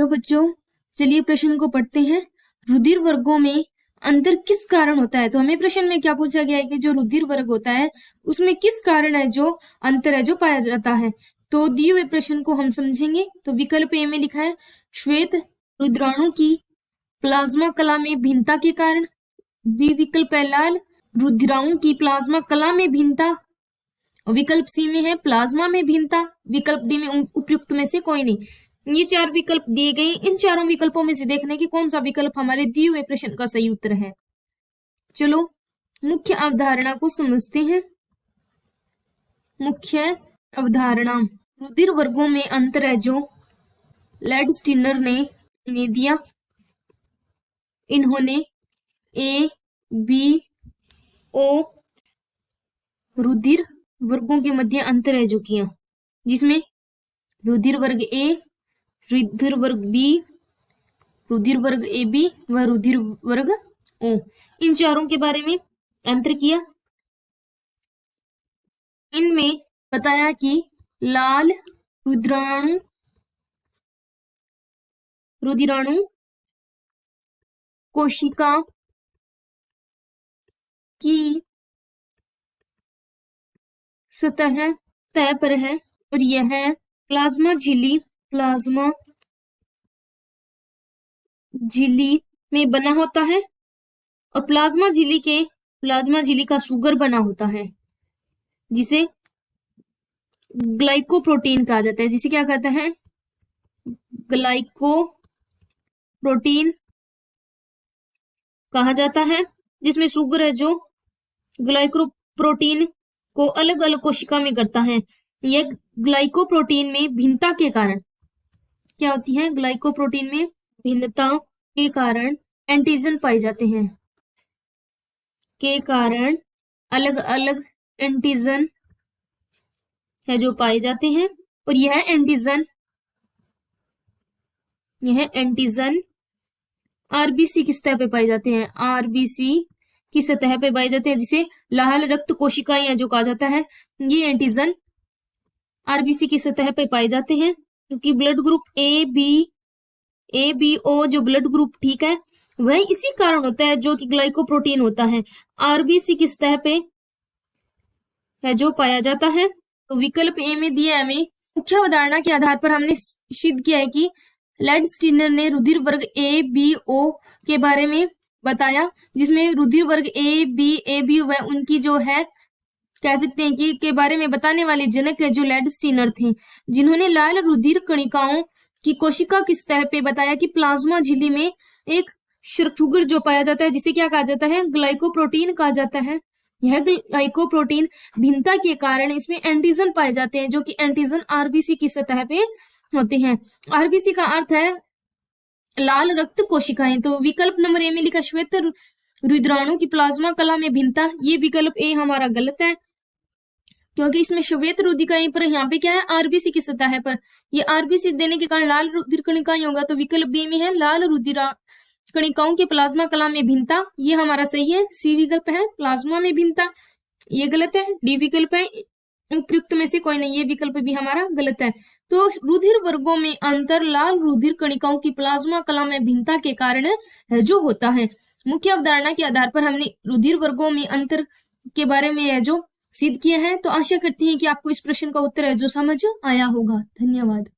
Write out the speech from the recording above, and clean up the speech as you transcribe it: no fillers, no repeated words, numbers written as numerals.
Hello बच्चों, चलिए प्रश्न को पढ़ते हैं। रुधिर वर्गों में अंतर किस कारण होता है? तो हमें प्रश्न में क्या पूछा गया है कि जो रुधिर वर्ग होता है उसमें किस कारण है जो अंतर है जो पाया जाता है। तो दिए हुए प्रश्न को हम समझेंगे। तो विकल्प ए में लिखा है श्वेत रुद्राणु की प्लाज्मा कला में भिन्नता के कारण। बी विकल्प है लाल रुधिराणु की प्लाज्मा कला में भिन्नता। विकल्प सी में है प्लाज्मा में भिन्नता। विकल्प डी में उपयुक्त में से कोई नहीं। ये चार विकल्प दिए गए। इन चारों विकल्पों में से देखना है कि कौन सा विकल्प हमारे दिए हुए प्रश्न का सही उत्तर है। चलो मुख्य अवधारणा को समझते हैं। मुख्य अवधारणा, रुधिर वर्गों में अंतर है जो लैंडस्टीनर ने दिया। इन्होंने ए बी ओ रुधिर वर्गों के मध्य अंतर है जो किया, जिसमें रुधिर वर्ग ए, रुधिर वर्ग बी, रुधिर वर्ग ए बी व रुधिर वर्ग ओ, इन चारों के बारे में अंतर किया। इनमें बताया कि लाल रुधिराणु कोशिका की सतह पर है और यह प्लाज्मा झिल्ली में बना होता है और प्लाज्मा झिल्ली का सुगर बना होता है, जिसे ग्लाइकोप्रोटीन कहा जाता है। जिसे क्या कहता है? ग्लाइकोप्रोटीन कहा जाता है, जिसमें सुगर है जो ग्लाइकोप्रोटीन को अलग अलग कोशिका में करता है। यह ग्लाइकोप्रोटीन में भिन्नता के कारण क्या होती है? ग्लाइकोप्रोटीन में भिन्नता के कारण एंटीजन पाए जाते हैं। के कारण अलग अलग एंटीजन है जो पाए जाते हैं और यह एंटीजन आरबीसी की सतह पे पाए जाते हैं। आरबीसी की सतह पे पाए जाते हैं, जिसे लाल रक्त कोशिकाएं जो कहा जाता है। ये एंटीजन आरबीसी की सतह पे पाए जाते हैं, क्योंकि blood group A B O जो ब्लड ग्रुप ठीक है वह इसी कारण होता है जो कि ग्लाइकोप्रोटीन होता है, आरबीसी की सतह पे है जो पाया जाता है। तो विकल्प ए में दिया है हमें। मुख्य अवधारणा के आधार पर हमने सिद्ध किया है कि लैंडस्टीनर ने रुधिर वर्ग ए बी ओ के बारे में बताया, जिसमें रुधिर वर्ग ए बी व उनकी जो है कह सकते हैं कि के बारे में बताने वाले जनक है जो लैंडस्टीनर थे, जिन्होंने लाल रुधिर कणिकाओं की कोशिका की सतह पे बताया कि प्लाज्मा झिल्ली में एक शुगर जो पाया जाता है, जिसे क्या कहा जाता है? ग्लाइकोप्रोटीन कहा जाता है। यह ग्लाइकोप्रोटीन भिन्नता के कारण इसमें एंटीजन पाए जाते हैं, जो कि एंटीजन आरबीसी की सतह पे होते हैं। आरबीसी का अर्थ है लाल रक्त कोशिकाएं। तो विकल्प नंबर ए में लिखा श्वेत रुधिराणु की प्लाज्मा कला में भिन्नता, ये विकल्प ए हमारा गलत है, क्योंकि इसमें श्वेत रुधिकाएं पर यहाँ पे क्या है? आरबीसी की सतह पर ये आरबीसी देने के कारण लाल रुधिर कणिकाएं होगा। तो विकल्प बी में है लाल रुधिर कणिकाओं के प्लाज्मा कला में भिन्नता, ये हमारा सही है। सी विकल्प है प्लाज्मा में भिन्नता, ये गलत है। डी विकल्प है उपयुक्त में से कोई नहीं, ये विकल्प भी हमारा गलत है। तो रुधिर वर्गों में अंतर लाल रुधिर कणिकाओं की प्लाज्मा कला में भिन्नता के कारण जो होता है। मुख्य अवधारणा के आधार पर हमने रुधिर वर्गों में अंतर के बारे में जो सिद्ध किया है। तो आशा करती हैं कि आपको इस प्रश्न का उत्तर है जो समझ आया होगा। धन्यवाद।